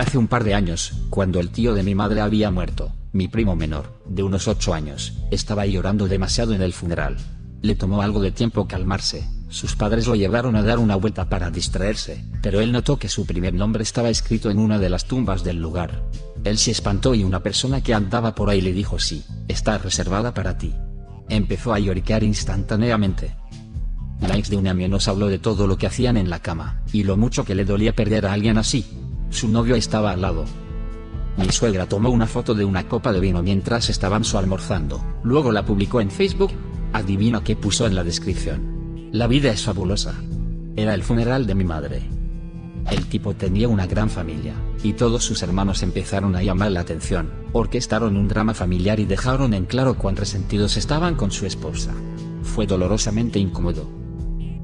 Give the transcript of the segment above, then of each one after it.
Hace un par de años, cuando el tío de mi madre había muerto, mi primo menor, de unos 8 años, estaba llorando demasiado en el funeral. Le tomó algo de tiempo calmarse, sus padres lo llevaron a dar una vuelta para distraerse, pero él notó que su primer nombre estaba escrito en una de las tumbas del lugar. Él se espantó y una persona que andaba por ahí le dijo: sí, está reservada para ti. Empezó a lloriquear instantáneamente. La ex de un amigo nos habló de todo lo que hacían en la cama, y lo mucho que le dolía perder a alguien así. Su novio estaba al lado. Mi suegra tomó una foto de una copa de vino mientras estaban almorzando, luego la publicó en Facebook. Adivina qué puso en la descripción: la vida es fabulosa. Era el funeral de mi madre. El tipo tenía una gran familia, y todos sus hermanos empezaron a llamar la atención, orquestaron un drama familiar y dejaron en claro cuán resentidos estaban con su esposa. Fue dolorosamente incómodo.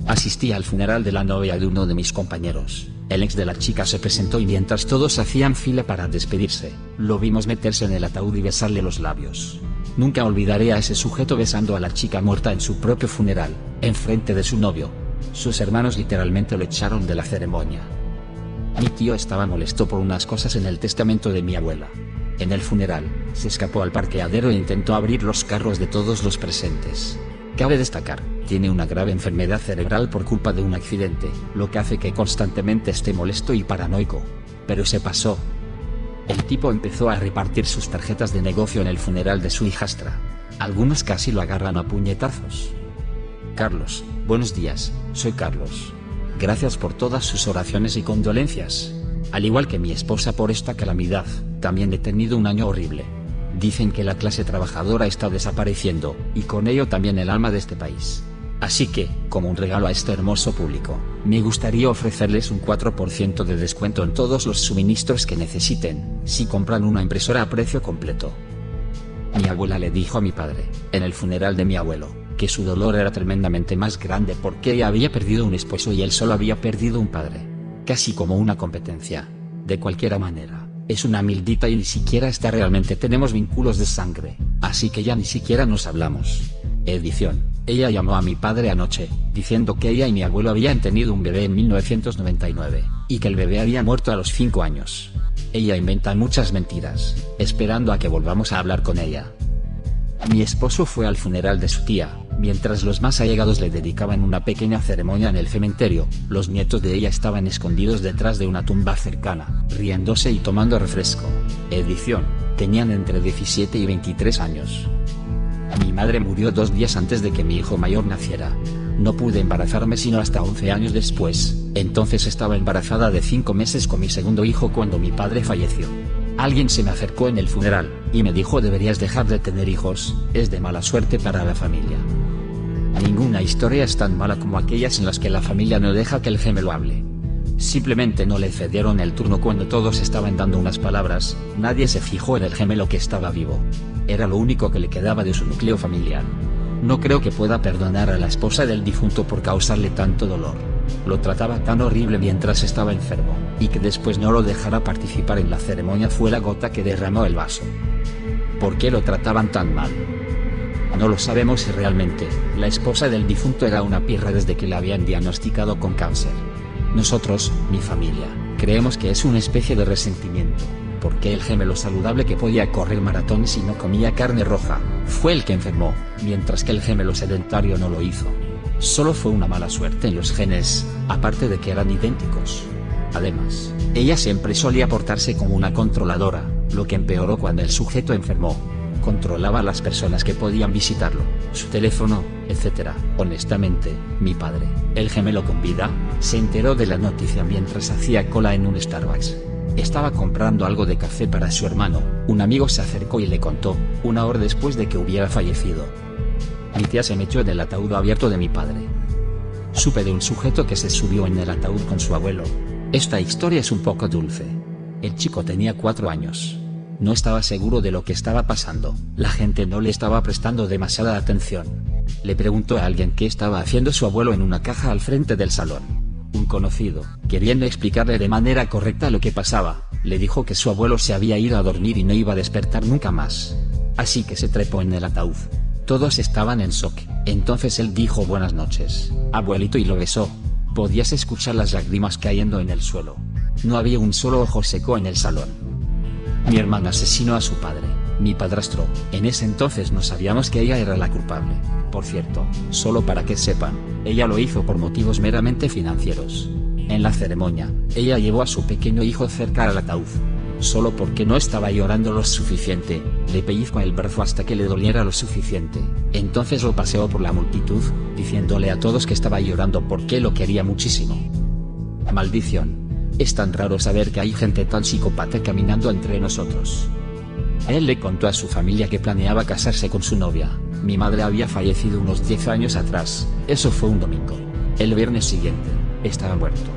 Asistí al funeral de la novia de uno de mis compañeros. El ex de la chica se presentó y mientras todos hacían fila para despedirse, lo vimos meterse en el ataúd y besarle los labios. Nunca olvidaré a ese sujeto besando a la chica muerta en su propio funeral, enfrente de su novio. Sus hermanos literalmente lo echaron de la ceremonia. Mi tío estaba molesto por unas cosas en el testamento de mi abuela. En el funeral, se escapó al parqueadero e intentó abrir los carros de todos los presentes. Cabe destacar, tiene una grave enfermedad cerebral por culpa de un accidente, lo que hace que constantemente esté molesto y paranoico. Pero se pasó. El tipo empezó a repartir sus tarjetas de negocio en el funeral de su hijastra. Algunos casi lo agarran a puñetazos. Carlos, buenos días, soy Carlos. Gracias por todas sus oraciones y condolencias. Al igual que mi esposa por esta calamidad, también he tenido un año horrible. Dicen que la clase trabajadora está desapareciendo, y con ello también el alma de este país. Así que, como un regalo a este hermoso público, me gustaría ofrecerles un 4% de descuento en todos los suministros que necesiten, si compran una impresora a precio completo. Mi abuela le dijo a mi padre, en el funeral de mi abuelo, que su dolor era tremendamente más grande porque ella había perdido un esposo y él solo había perdido un padre. Casi como una competencia. De cualquier manera, es una mildita y ni siquiera realmente tenemos vínculos de sangre, así que ya ni siquiera nos hablamos. Edición. Ella llamó a mi padre anoche, diciendo que ella y mi abuelo habían tenido un bebé en 1999, y que el bebé había muerto a los 5 años. Ella inventa muchas mentiras, esperando a que volvamos a hablar con ella. Mi esposo fue al funeral de su tía, mientras los más allegados le dedicaban una pequeña ceremonia en el cementerio. Los nietos de ella estaban escondidos detrás de una tumba cercana, riéndose y tomando refresco. Edición. Tenían entre 17 y 23 años. Mi madre murió 2 días antes de que mi hijo mayor naciera. No pude embarazarme sino hasta 11 años después, entonces estaba embarazada de 5 meses con mi segundo hijo cuando mi padre falleció. Alguien se me acercó en el funeral, y me dijo: deberías dejar de tener hijos, es de mala suerte para la familia. Ninguna historia es tan mala como aquellas en las que la familia no deja que el gemelo hable. Simplemente no le cedieron el turno cuando todos estaban dando unas palabras, nadie se fijó en el gemelo que estaba vivo. Era lo único que le quedaba de su núcleo familiar. No creo que pueda perdonar a la esposa del difunto por causarle tanto dolor. Lo trataba tan horrible mientras estaba enfermo, y que después no lo dejara participar en la ceremonia fue la gota que derramó el vaso. ¿Por qué lo trataban tan mal? No lo sabemos si realmente, la esposa del difunto era una pirra desde que la habían diagnosticado con cáncer. Nosotros, mi familia, creemos que es una especie de resentimiento, porque el gemelo saludable que podía correr maratones y no comía carne roja, fue el que enfermó, mientras que el gemelo sedentario no lo hizo. Solo fue una mala suerte en los genes, aparte de que eran idénticos. Además, ella siempre solía portarse como una controladora, lo que empeoró cuando el sujeto enfermó. Controlaba a las personas que podían visitarlo, su teléfono, etc. Honestamente, mi padre, el gemelo con vida, se enteró de la noticia mientras hacía cola en un Starbucks. Estaba comprando algo de café para su hermano, un amigo se acercó y le contó, 1 hora después de que hubiera fallecido. Mi tía se metió en el ataúd abierto de mi padre. Supe de un sujeto que se subió en el ataúd con su abuelo. Esta historia es un poco dulce. El chico tenía 4 años. No estaba seguro de lo que estaba pasando, la gente no le estaba prestando demasiada atención. Le preguntó a alguien qué estaba haciendo su abuelo en una caja al frente del salón. Un conocido, queriendo explicarle de manera correcta lo que pasaba, le dijo que su abuelo se había ido a dormir y no iba a despertar nunca más. Así que se trepó en el ataúd. Todos estaban en shock, entonces él dijo buenas noches, abuelito, y lo besó. Podías escuchar las lágrimas cayendo en el suelo. no había un solo ojo seco en el salón. Mi hermana asesinó a su padre, mi padrastro. En ese entonces no sabíamos que ella era la culpable. Por cierto, solo para que sepan, ella lo hizo por motivos meramente financieros. En la ceremonia, ella llevó a su pequeño hijo cerca al ataúd. Solo porque no estaba llorando lo suficiente, le pellizcó el brazo hasta que le doliera lo suficiente. Entonces lo paseó por la multitud, diciéndole a todos que estaba llorando porque lo quería muchísimo. Maldición. Es tan raro saber que hay gente tan psicópata caminando entre nosotros. Él le contó a su familia que planeaba casarse con su novia. Mi madre había fallecido unos 10 años atrás, eso fue un domingo. El viernes siguiente, estaba muerto.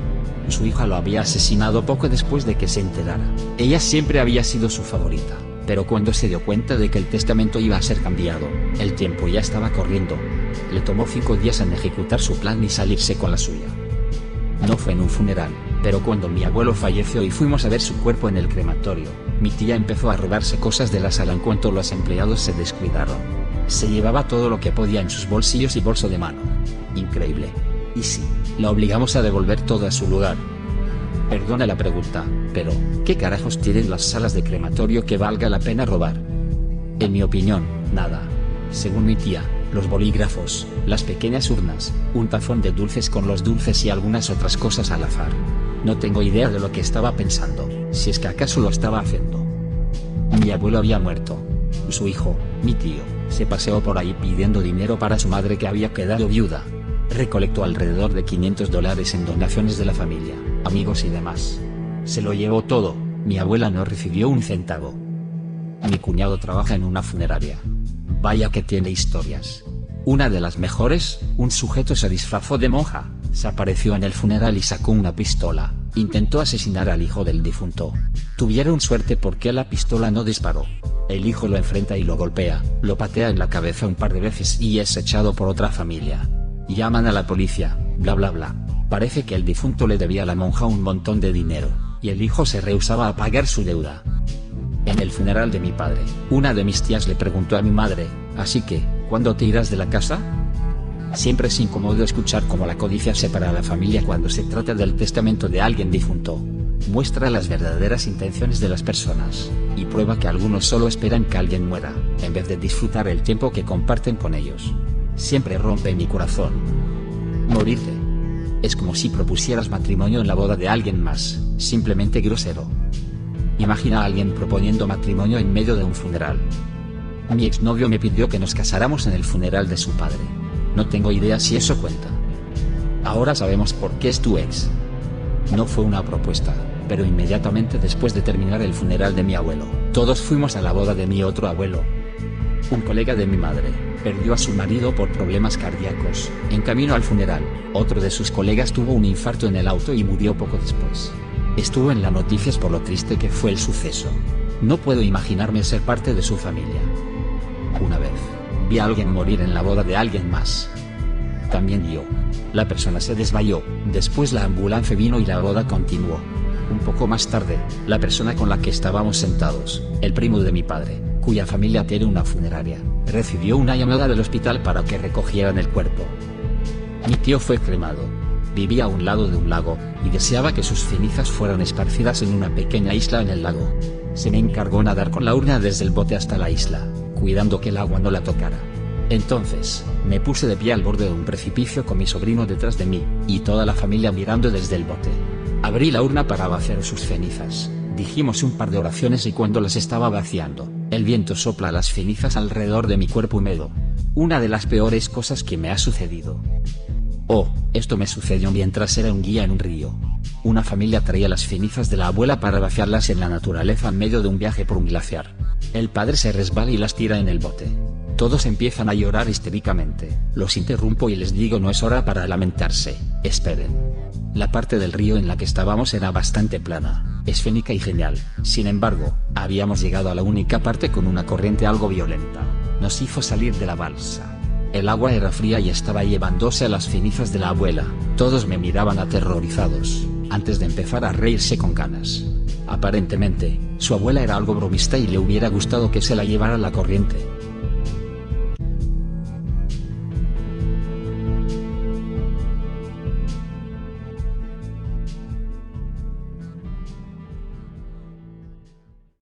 Su hija lo había asesinado poco después de que se enterara. Ella siempre había sido su favorita, pero cuando se dio cuenta de que el testamento iba a ser cambiado, el tiempo ya estaba corriendo. Le tomó 5 días en ejecutar su plan y salirse con la suya. No fue en un funeral, pero cuando mi abuelo falleció y fuimos a ver su cuerpo en el crematorio, mi tía empezó a robarse cosas de la sala en cuanto los empleados se descuidaron. Se llevaba todo lo que podía en sus bolsillos y bolso de mano. Increíble. Y sí, la obligamos a devolver todo a su lugar. Perdona la pregunta, pero, ¿qué carajos tienen las salas de crematorio que valga la pena robar? En mi opinión, nada. Según mi tía, los bolígrafos, las pequeñas urnas, un tazón de dulces con los dulces y algunas otras cosas al azar. No tengo idea de lo que estaba pensando, si es que acaso lo estaba haciendo. Mi abuelo había muerto. Su hijo, mi tío, se paseó por ahí pidiendo dinero para su madre que había quedado viuda. Recolectó alrededor de $500 en donaciones de la familia, amigos y demás. Se lo llevó todo, mi abuela no recibió un centavo. Mi cuñado trabaja en una funeraria. Vaya que tiene historias. Una de las mejores, un sujeto se disfrazó de monja, se apareció en el funeral y sacó una pistola, intentó asesinar al hijo del difunto. Tuvieron suerte porque la pistola no disparó. El hijo lo enfrenta y lo golpea, lo patea en la cabeza un par de veces y es echado por otra familia. Llaman a la policía, bla bla bla. Parece que el difunto le debía a la monja un montón de dinero, y el hijo se rehusaba a pagar su deuda. En el funeral de mi padre, una de mis tías le preguntó a mi madre, así que, ¿cuándo te irás de la casa? Siempre es incómodo escuchar cómo la codicia separa a la familia cuando se trata del testamento de alguien difunto. Muestra las verdaderas intenciones de las personas, y prueba que algunos solo esperan que alguien muera, en vez de disfrutar el tiempo que comparten con ellos. Siempre rompe mi corazón. Morirte. Es como si propusieras matrimonio en la boda de alguien más, simplemente grosero. Imagina a alguien proponiendo matrimonio en medio de un funeral. Mi exnovio me pidió que nos casáramos en el funeral de su padre. No tengo idea si eso cuenta. Ahora sabemos por qué es tu ex. No fue una propuesta, pero inmediatamente después de terminar el funeral de mi abuelo, todos fuimos a la boda de mi otro abuelo. Un colega de mi madre perdió a su marido por problemas cardíacos. En camino al funeral, otro de sus colegas tuvo un infarto en el auto y murió poco después. Estuvo en las noticias por lo triste que fue el suceso. No puedo imaginarme ser parte de su familia. Una vez, vi a alguien morir en la boda de alguien más. También yo. La persona se desmayó, después la ambulancia vino y la boda continuó. Un poco más tarde, la persona con la que estábamos sentados, el primo de mi padre, cuya familia tiene una funeraria, recibió una llamada del hospital para que recogieran el cuerpo. Mi tío fue cremado. Vivía a un lado de un lago, y deseaba que sus cenizas fueran esparcidas en una pequeña isla en el lago. Se me encargó nadar con la urna desde el bote hasta la isla, cuidando que el agua no la tocara. Entonces, me puse de pie al borde de un precipicio con mi sobrino detrás de mí, y toda la familia mirando desde el bote. Abrí la urna para vaciar sus cenizas. Dijimos un par de oraciones y cuando las estaba vaciando, el viento sopla las cenizas alrededor de mi cuerpo húmedo. Una de las peores cosas que me ha sucedido. Oh, esto me sucedió mientras era un guía en un río. Una familia traía las cenizas de la abuela para vaciarlas en la naturaleza en medio de un viaje por un glaciar. El padre se resbala y las tira en el bote. Todos empiezan a llorar histéricamente. Los interrumpo y les digo no es hora para lamentarse, esperen. La parte del río en la que estábamos era bastante plana, esférica y genial. Sin embargo, habíamos llegado a la única parte con una corriente algo violenta. Nos hizo salir de la balsa. El agua era fría y estaba llevándose a las cenizas de la abuela. Todos me miraban aterrorizados, antes de empezar a reírse con ganas. Aparentemente, su abuela era algo bromista y le hubiera gustado que se la llevara la corriente.